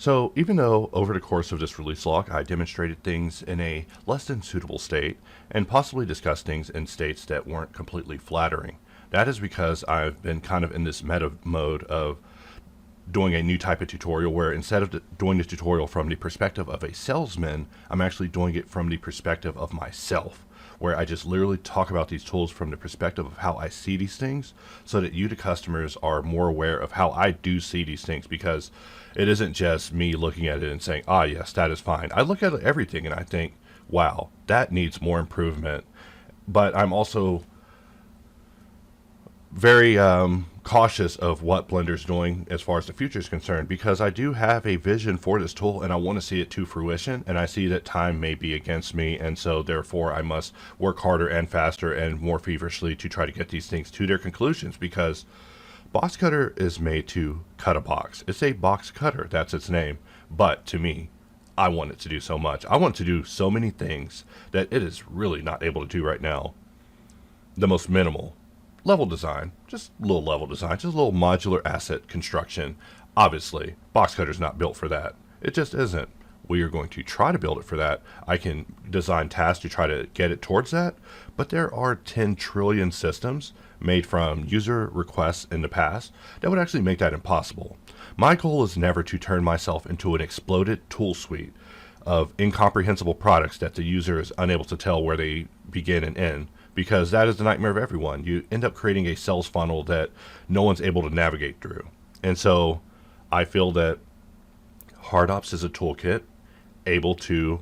So even though over the course of this release log I demonstrated things in a less than suitable state and possibly discussed things in states that weren't completely flattering, that is because I've been kind of in this meta mode of doing a new type of tutorial where instead of doing the tutorial from the perspective of a salesman, I'm actually doing it from the perspective of myself, where I just literally talk about these tools from the perspective of how I see these things so that you, the customers, are more aware of how I do see these things, because it isn't just me looking at it and saying, ah, yes, that is fine. I look at everything and I think, wow, that needs more improvement. But I'm also very cautious of what Blender's doing as far as the future is concerned, because I do have a vision for this tool and I want to see it to fruition, and I see that time may be against me, and so therefore I must work harder and faster and more feverishly to try to get these things to their conclusions, because Boxcutter is made to cut a box. It's a box cutter, that's its name, but to me, I want it to do so much. I want it to do so many things that it is really not able to do right now. The most minimal level design, just a little level design, just a little modular asset construction. Obviously, Boxcutter's not built for that. It just isn't. We are going to try to build it for that. I can design tasks to try to get it towards that, but there are 10 trillion systems made from user requests in the past that would actually make that impossible. My goal is never to turn myself into an exploded tool suite of incomprehensible products that the user is unable to tell where they begin and end, because that is the nightmare of everyone. You end up creating a sales funnel that no one's able to navigate through. And so I feel that HardOps is a toolkit able to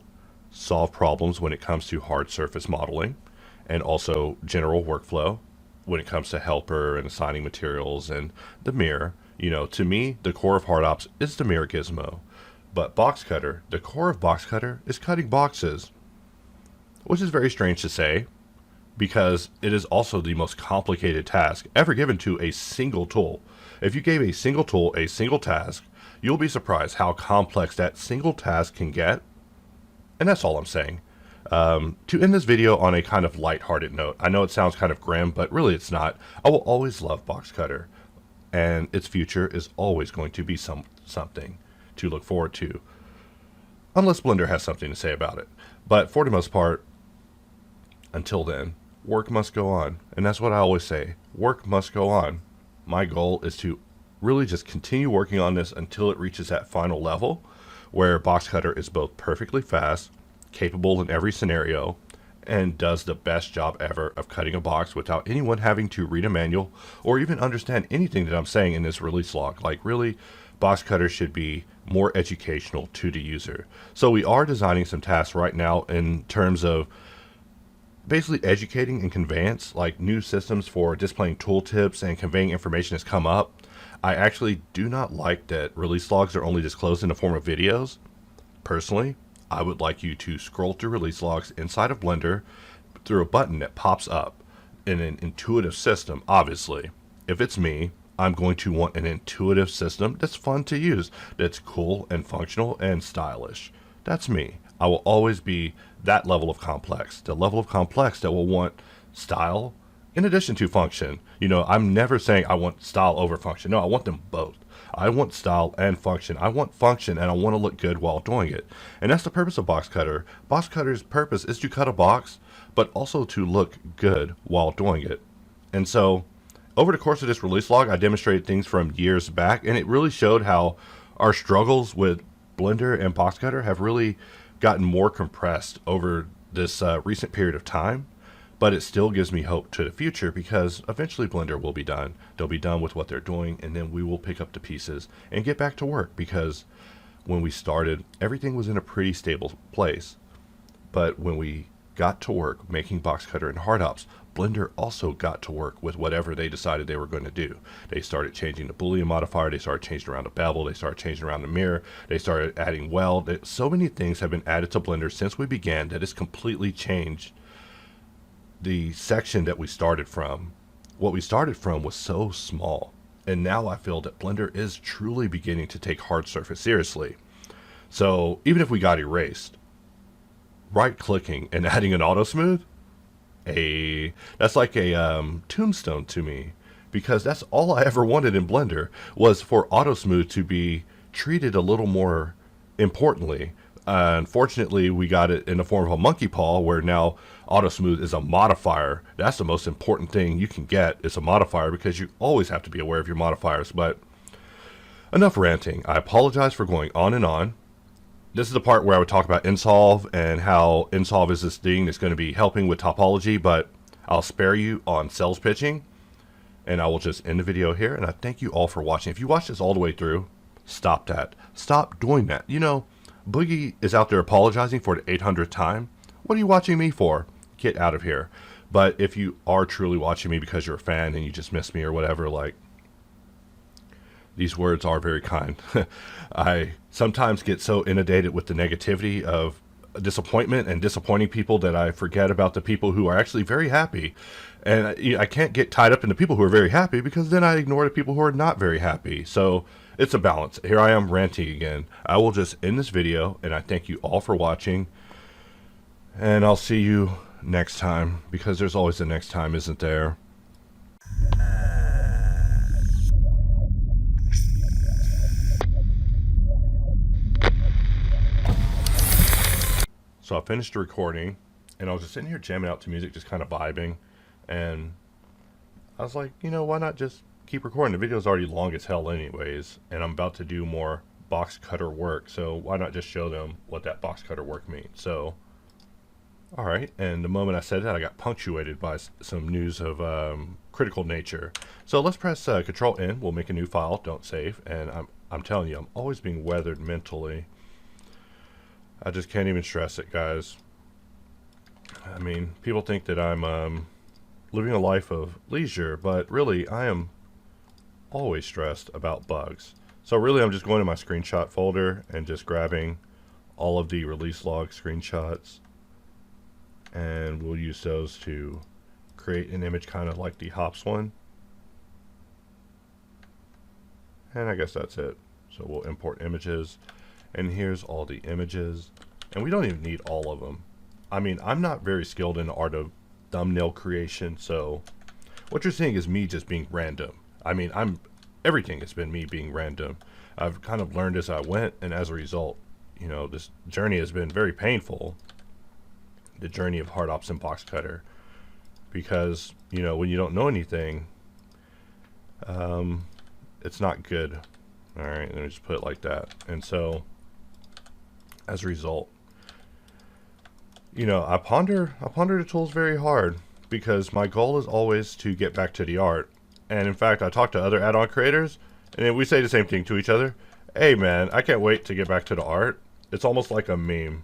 solve problems when it comes to hard surface modeling and also general workflow when it comes to helper and assigning materials and the mirror. You know, to me, the core of HardOps is the mirror gizmo. But Boxcutter, the core of Boxcutter is cutting boxes, which is very strange to say, because it is also the most complicated task ever given to a single tool. If you gave a single tool a single task, you'll be surprised how complex that single task can get. And that's all I'm saying. To end this video on a kind of lighthearted note, I know it sounds kind of grim, but really it's not. I will always love Boxcutter, and its future is always going to be something to look forward to, unless Blender has something to say about it. But for the most part, until then, work must go on. And that's what I always say, work must go on. My goal is to really just continue working on this until it reaches that final level where Boxcutter is both perfectly fast, capable in every scenario, and does the best job ever of cutting a box without anyone having to read a manual or even understand anything that I'm saying in this release log. Like, really, Boxcutter should be more educational to the user. So we are designing some tasks right now in terms of basically educating and conveyance, like new systems for displaying tooltips and conveying information has come up. I actually do not like that release logs are only disclosed in the form of videos. Personally, I would like you to scroll through release logs inside of Blender through a button that pops up in an intuitive system. Obviously, if it's me, I'm going to want an intuitive system that's fun to use, that's cool and functional and stylish. That's me. I will always be that level of complex, the level of complex that will want style in addition to function. You know, I'm never saying I want style over function. No, I want them both. I want style and function. I want function and I want to look good while doing it. And that's the purpose of Boxcutter. Boxcutter's purpose is to cut a box, but also to look good while doing it. And so over the course of this release log, I demonstrated things from years back, and it really showed how our struggles with Blender and Boxcutter have really gotten more compressed over this recent period of time. But it still gives me hope to the future, because eventually Blender will be done. They'll be done with what they're doing, and then we will pick up the pieces and get back to work, because when we started, everything was in a pretty stable place. But when we got to work making Boxcutter and HardOps, Blender also got to work with whatever they decided they were going to do. They started changing the Boolean modifier, they started changing around the bevel, they started changing around the mirror, they started adding weld. So many things have been added to Blender since we began that it's completely changed the section that we started from. What we started from was so small, and now I feel that Blender is truly beginning to take hard surface seriously. So even if we got erased, right clicking and adding an auto smooth, that's like a tombstone to me, because that's all I ever wanted in Blender, was for auto smooth to be treated a little more importantly. Unfortunately, we got it in the form of a monkey paw, where now auto smooth is a modifier. That's the most important thing you can get, is a modifier, because you always have to be aware of your modifiers. But enough ranting. I apologize for going on and on. This is the part where I would talk about Insolve and how Insolve is this thing that's going to be helping with topology, but I'll spare you on sales pitching, and I will just end the video here. And I thank you all for watching. If you watched this all the way through, stop that. Stop doing that. You know, Boogie is out there apologizing for the 800th time. What are you watching me for? Get out of here. But if you are truly watching me because you're a fan and you just miss me or whatever, like, these words are very kind. I sometimes get so inundated with the negativity of disappointment and disappointing people that I forget about the people who are actually very happy. And I can't get tied up in the people who are very happy, because then I ignore the people who are not very happy. So it's a balance. Here I am ranting again. I will just end this video, and I thank you all for watching. And I'll see you next time, because there's always a next time, isn't there? So I finished the recording, and I was just sitting here jamming out to music, just kind of vibing. And I was like, you know, why not just keep recording? The video's already long as hell anyways, and I'm about to do more Boxcutter work, so why not just show them what that Boxcutter work means? So, alright, and the moment I said that, I got punctuated by some news of critical nature. So let's press Control N, we'll make a new file, don't save, and I'm telling you, I'm always being weathered mentally. I just can't even stress it, guys. I mean, people think that I'm living a life of leisure, but really, I am always stressed about bugs. So really, I'm just going to my screenshot folder and just grabbing all of the release log screenshots, and we'll use those to create an image kind of like the hops one. And I guess that's it. So we'll import images, and here's all the images, and we don't even need all of them. I mean, I'm not very skilled in the art of thumbnail creation, so what you're seeing is me just being random. I mean, everything has been me being random. I've kind of learned as I went, and as a result, you know, this journey has been very painful. The journey of HardOps and Boxcutter, because, you know, when you don't know anything, it's not good. All right, let me just put it like that. And so, as a result, you know, I ponder the tools very hard, because my goal is always to get back to the art. And in fact, I talk to other add-on creators, and then we say the same thing to each other. Hey man, I can't wait to get back to the art. It's almost like a meme.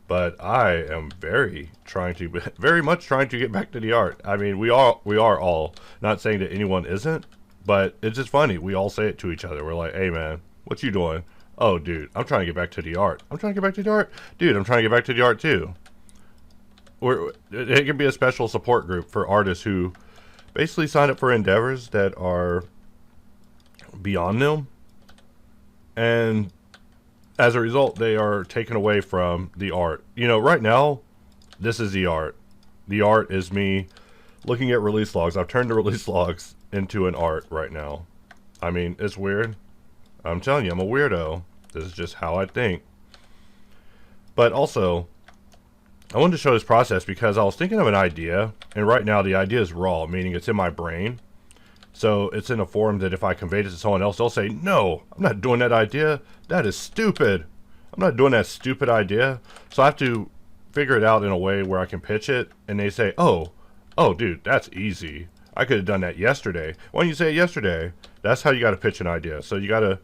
But I am very much trying to get back to the art. I mean, we are all, not saying that anyone isn't, but it's just funny. We all say it to each other. We're like, hey man, what you doing? Oh dude, I'm trying to get back to the art. I'm trying to get back to the art. Dude, I'm trying to get back to the art too. It can be a special support group for artists who basically sign up for endeavors that are beyond them, and as a result, they are taken away from the art. You know, right now, this is the art. The art is me looking at release logs. I've turned the release logs into an art right now. I mean, it's weird. I'm telling you, I'm a weirdo. This is just how I think. But also, I wanted to show this process because I was thinking of an idea, and right now the idea is raw, meaning it's in my brain. So it's in a form that if I convey it to someone else, they'll say, no, I'm not doing that idea. That is stupid. I'm not doing that stupid idea. So I have to figure it out in a way where I can pitch it, and they say, oh dude, that's easy. I could have done that yesterday. Why don't you say it yesterday? That's how you got to pitch an idea. So you got to,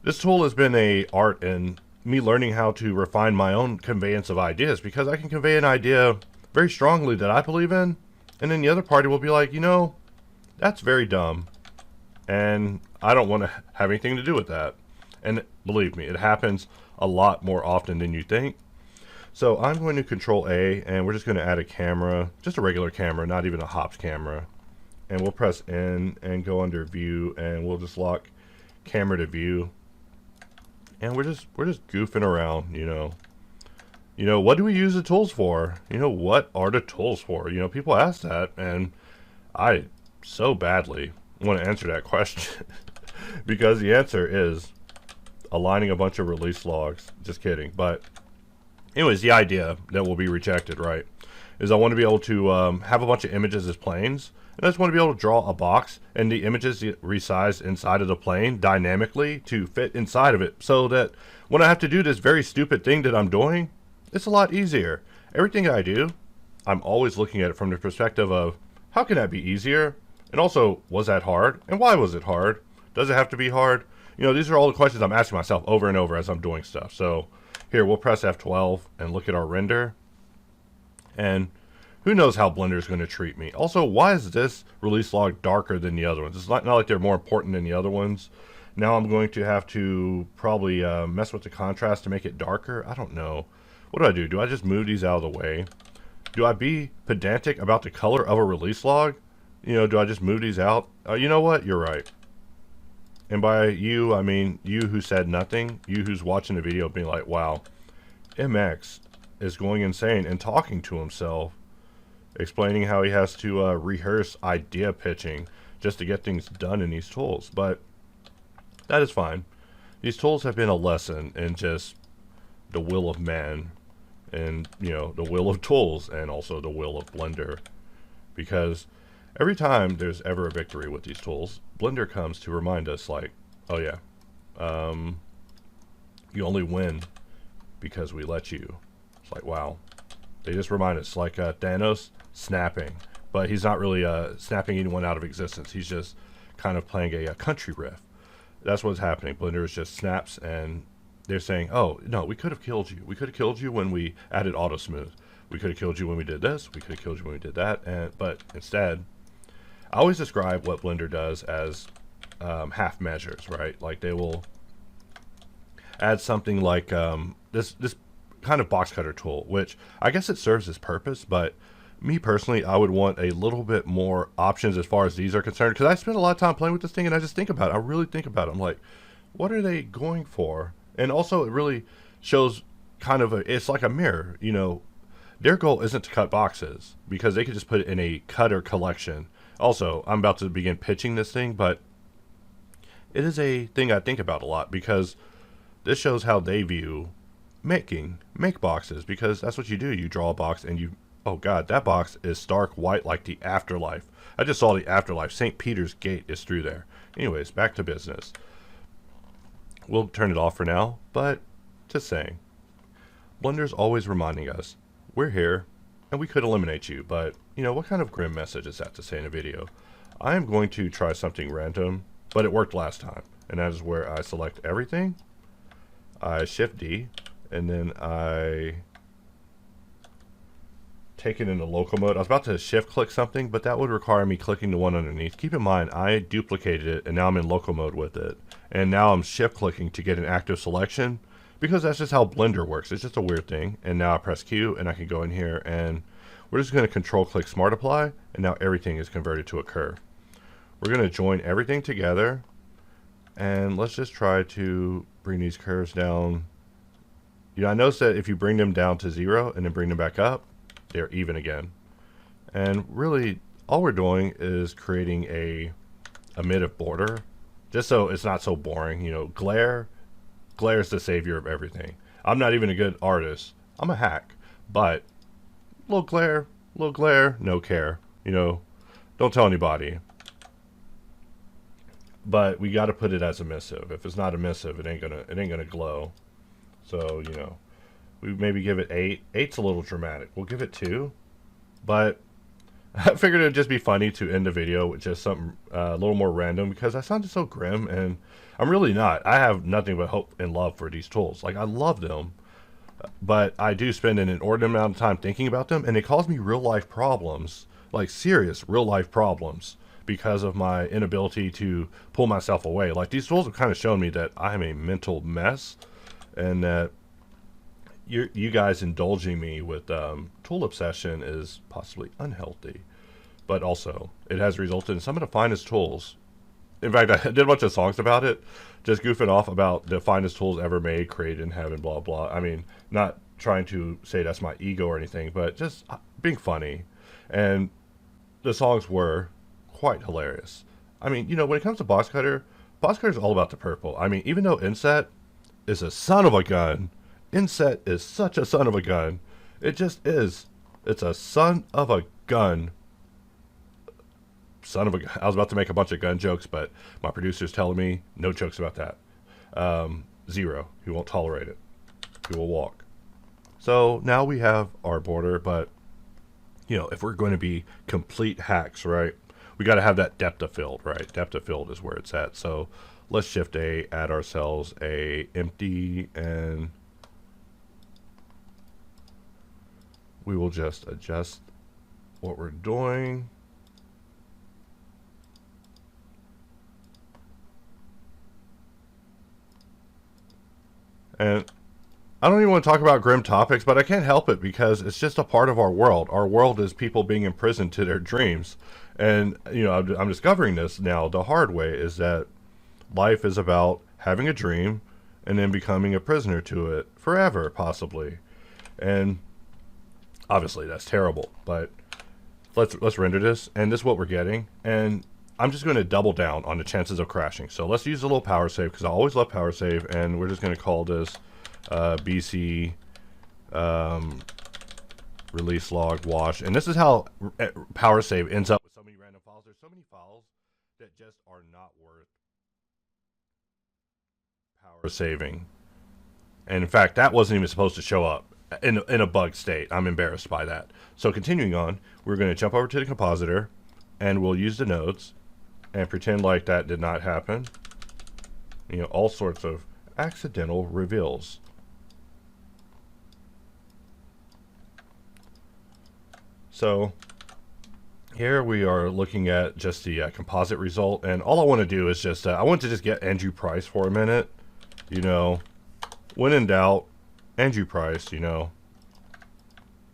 this tool has been a art in me learning how to refine my own conveyance of ideas, because I can convey an idea very strongly that I believe in, and then the other party will be like, you know, that's very dumb, and I don't want to have anything to do with that. And believe me, it happens a lot more often than you think. So I'm going to Control A, and we're just going to add a camera, just a regular camera, not even a hops camera. And we'll press N and go under View, and we'll just lock Camera to View. And we're just goofing around, you know. You know, what do we use the tools for? You know, what are the tools for? You know, people ask that, and I so badly want to answer that question because the answer is aligning a bunch of release logs. Just kidding. But anyways, the idea that will be rejected, right, is I want to be able to have a bunch of images as planes. And I just want to be able to draw a box and the images get resized inside of the plane dynamically to fit inside of it, so that when I have to do this very stupid thing that I'm doing, it's a lot easier. Everything I do, I'm always looking at it from the perspective of, how can that be easier? And also, was that hard? And why was it hard? Does it have to be hard? You know, these are all the questions I'm asking myself over and over as I'm doing stuff. So here, we'll press F12 and look at our render. And who knows how Blender is going to treat me. Also, why is this release log darker than the other ones? It's not like they're more important than the other ones. Now I'm going to have to probably mess with the contrast to make it darker. I don't know. What do I do? Do I just move these out of the way? Do I be pedantic about the color of a release log? You know, do I just move these out? You know what? You're right. And by you, I mean you who said nothing. You who's watching the video being like, wow, MX is going insane and talking to himself, explaining how he has to rehearse idea pitching just to get things done in these tools. But that is fine. These tools have been a lesson in just the will of man, and, you know, the will of tools, and also the will of Blender. Because every time there's ever a victory with these tools, Blender comes to remind us, like, oh yeah, you only win because we let you. It's like, wow. They just remind us, like Thanos snapping, but he's not really snapping anyone out of existence. He's just kind of playing a country riff. That's what's happening. Blender is just snaps, and they're saying, oh, no, we could have killed you. We could have killed you when we added auto smooth. We could have killed you when we did this. We could have killed you when we did that. But instead, I always describe what Blender does as half measures, right? Like, they will add something like this kind of box cutter tool, which I guess it serves its purpose, but me personally, I would want a little bit more options as far as these are concerned, because I spend a lot of time playing with this thing and I just think about it. I really think about it. I'm like, what are they going for? And also, it really shows kind of it's like a mirror, you know. Their goal isn't to cut boxes, because they could just put it in a cutter collection. Also, I'm about to begin pitching this thing, but it is a thing I think about a lot, because this shows how they view make boxes, because that's what you do. You draw a box and you, oh god, that box is stark white like the afterlife. I just saw the afterlife. St. Peter's Gate is through there. Anyways, back to business. We'll turn it off for now, but just saying, Blender's always reminding us, we're here, and we could eliminate you, but, you know, what kind of grim message is that to say in a video? I am going to try something random, but it worked last time, and that is where I select everything, I Shift D, and then I take it into local mode. I was about to shift click something, but that would require me clicking the one underneath. Keep in mind, I duplicated it, and now I'm in local mode with it. And now I'm shift clicking to get an active selection, because that's just how Blender works. It's just a weird thing. And now I press Q, and I can go in here, and we're just going to control click Smart Apply, and now everything is converted to a curve. We're going to join everything together, and let's just try to bring these curves down. You know, I noticed that if you bring them down to 0 and then bring them back up, they're even again. And really, all we're doing is creating a emissive border, just so it's not so boring. You know, glare is the savior of everything. I'm not even a good artist. I'm a hack, but little glare, no care. You know, don't tell anybody. But we got to put it as emissive. If it's not emissive, it ain't gonna glow. So, you know, we maybe give it 8. 8's a little dramatic. We'll give it 2. But I figured it'd just be funny to end the video with just something a little more random, because I sounded so grim, and I'm really not. I have nothing but hope and love for these tools. Like, I love them, but I do spend an inordinate amount of time thinking about them, and it causes me real life problems, like serious real life problems, because of my inability to pull myself away. Like, these tools have kind of shown me that I am a mental mess, and that you guys indulging me with tool obsession is possibly unhealthy. But also, it has resulted in some of the finest tools. In fact, I did a bunch of songs about it, just goofing off about the finest tools ever made, created in heaven, blah, blah. I mean, not trying to say that's my ego or anything, but just being funny. And the songs were quite hilarious. I mean, you know, when it comes to Boxcutter is all about the purple. I mean, even though Inset is a son of a gun. Inset is such a son of a gun. It just is. It's a son of a gun. Son of a. I was about to make a bunch of gun jokes, but my producer's telling me no jokes about that. Zero. He won't tolerate it. He will walk. So now we have our border, but you know, if we're going to be complete hacks, right, we got to have that depth of field, right? Depth of field is where it's at. So let's Shift A, add ourselves a empty, and we will just adjust what we're doing. And I don't even want to talk about grim topics, but I can't help it because it's just a part of our world. Our world is people being imprisoned to their dreams. And, you know, I'm discovering this now the hard way, is that life is about having a dream and then becoming a prisoner to it forever, possibly. And obviously that's terrible, but let's render this, and this is what we're getting. And I'm just going to double down on the chances of crashing. So let's use a little power save, because I always love power save, and we're just going to call this BC release log wash. And this is how power save ends up with so many random files. There's so many files that just are not worth power saving. And in fact, that wasn't even supposed to show up in a bug state. I'm embarrassed by that. So continuing on, we're going to jump over to the compositor, and we'll use the nodes and pretend like that did not happen. You know, all sorts of accidental reveals. So here we are looking at just the composite result, and all I want to do is just I want to just get Andrew Price for a minute. You know, when in doubt, Andrew Price. You know,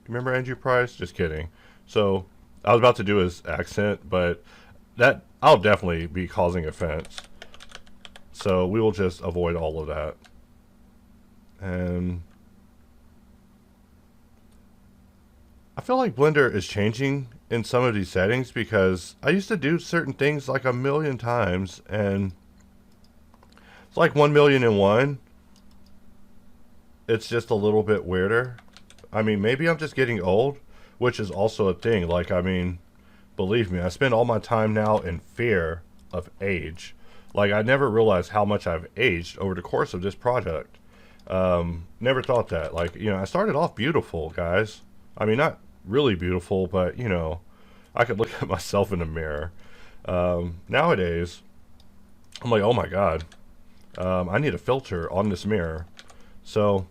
remember Andrew Price? Just kidding. So I was about to do his accent, but that I'll definitely be causing offense. So we will just avoid all of that. And I feel like Blender is changing in some of these settings, because I used to do certain things like 1,000,000 times, and it's like 1,000,001. It's just a little bit weirder. I mean, maybe I'm just getting old, which is also a thing. Like, I mean, believe me, I spend all my time now in fear of age. Like, I never realized how much I've aged over the course of this project. Never thought that. Like, you know, I started off beautiful, guys. I mean, not really beautiful, but, you know, I could look at myself in the mirror. Nowadays, I'm like, oh my God, I need a filter on this mirror. So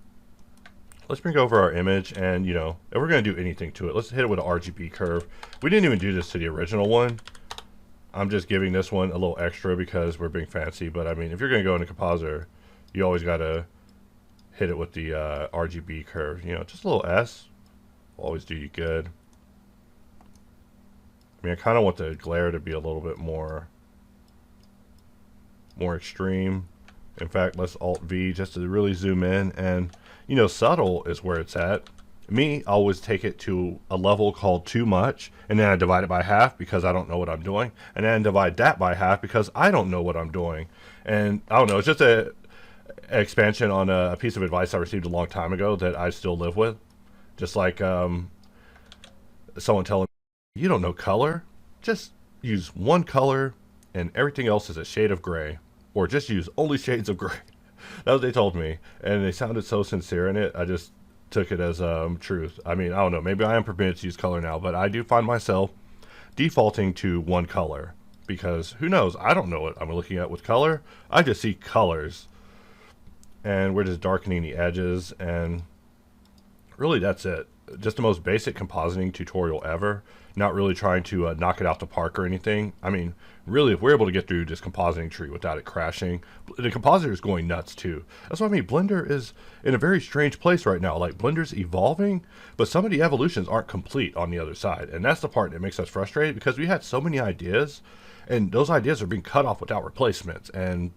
let's bring over our image, and, you know, if we're going to do anything to it, let's hit it with an RGB curve. We didn't even do this to the original one. I'm just giving this one a little extra because we're being fancy. But I mean, if you're going to go into compositor, you always got to hit it with the RGB curve. You know, just a little S will always do you good. I mean, I kind of want the glare to be a little bit more extreme. In fact, let's Alt V just to really zoom in. And, you know, subtle is where it's at. Me, I always take it to a level called too much, and then I divide it by half because I don't know what I'm doing, and then divide that by half because I don't know what I'm doing. And I don't know, it's just an expansion on a piece of advice I received a long time ago that I still live with. Just like someone telling me, you don't know color, just use one color and everything else is a shade of gray, or just use only shades of gray. That's what they told me, and they sounded so sincere in it. I just took it as truth. I mean, I don't know, maybe I am permitted to use color now, but I do find myself defaulting to one color, because who knows, I don't know what I'm looking at with color. I just see colors, and we're just darkening the edges, and really that's it. Just the most basic compositing tutorial ever. Not really trying to knock it out the park or anything. I mean, really, if we're able to get through this compositing tree without it crashing, the compositor is going nuts too. That's what I mean. Blender is in a very strange place right now. Like, Blender's evolving, but some of the evolutions aren't complete on the other side. And that's the part that makes us frustrated, because we had so many ideas, and those ideas are being cut off without replacements. And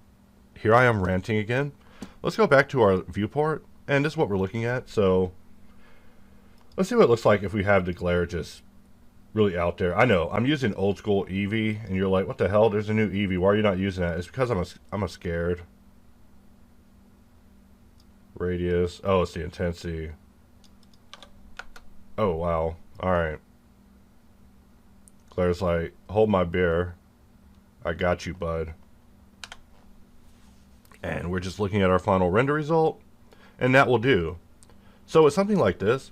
here I am ranting again. Let's go back to our viewport, and this is what we're looking at. So let's see what it looks like if we have the glare just really out there. I know I'm using old school Eevee, and you're like, what the hell? There's a new Eevee. Why are you not using that? It's because I'm a scared. Radius. Oh, it's the intensity. Oh, wow. Alright. Claire's like, hold my beer. I got you, bud. And we're just looking at our final render result. And that will do. So with something like this,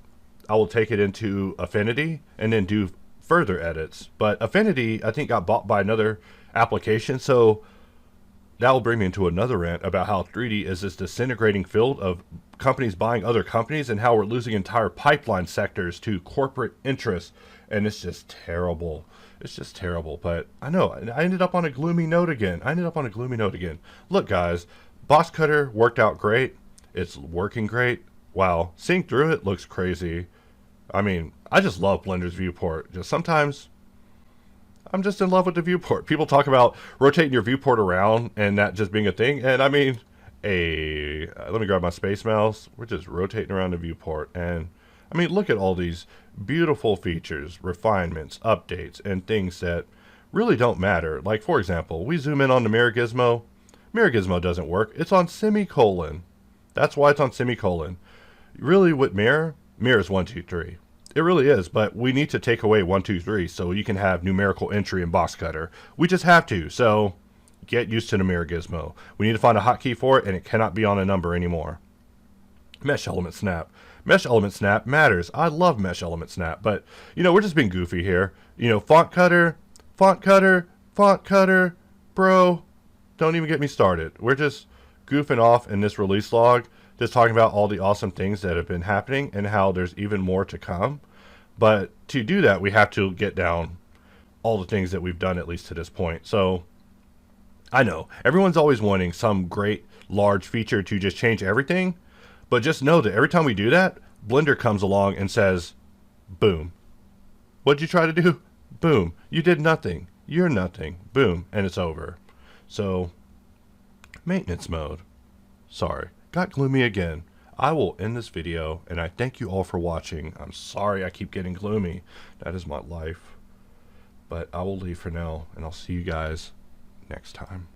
I will take it into Affinity and then do further edits. But Affinity, I think, got bought by another application. So that will bring me into another rant about how 3D is this disintegrating field of companies buying other companies and how we're losing entire pipeline sectors to corporate interests. And it's just terrible. It's just terrible. But I know, I ended up on a gloomy note again. Look, guys, Boxcutter worked out great. It's working great. Wow, seeing through it looks crazy. I mean, I just love Blender's viewport. Just sometimes I'm just in love with the viewport. People talk about rotating your viewport around and that just being a thing. And I mean, let me grab my space mouse. We're just rotating around the viewport. And I mean, look at all these beautiful features, refinements, updates, and things that really don't matter. Like, for example, we zoom in on the mirror gizmo. Mirror gizmo doesn't work. It's on semicolon. That's why it's on semicolon. Really, with mirror is 1, 2, 3. It really is, but we need to take away 1, 2, 3 so you can have numerical entry in Boxcutter. We just have to, so get used to the mirror gizmo. We need to find a hotkey for it, and it cannot be on a number anymore. Mesh element snap. Mesh element snap matters. I love mesh element snap, but, you know, we're just being goofy here. You know, font cutter, bro, don't even get me started. We're just goofing off in this release log, just talking about all the awesome things that have been happening and how there's even more to come. But to do that, we have to get down all the things that we've done, at least to this point. So I know everyone's always wanting some great large feature to just change everything, but just know that every time we do that, Blender comes along and says, boom. What'd you try to do? Boom. You did nothing. You're nothing. Boom. And it's over. So, maintenance mode. Sorry. Got gloomy again. I will end this video, and I thank you all for watching. I'm sorry I keep getting gloomy. That is my life. But I will leave for now, and I'll see you guys next time.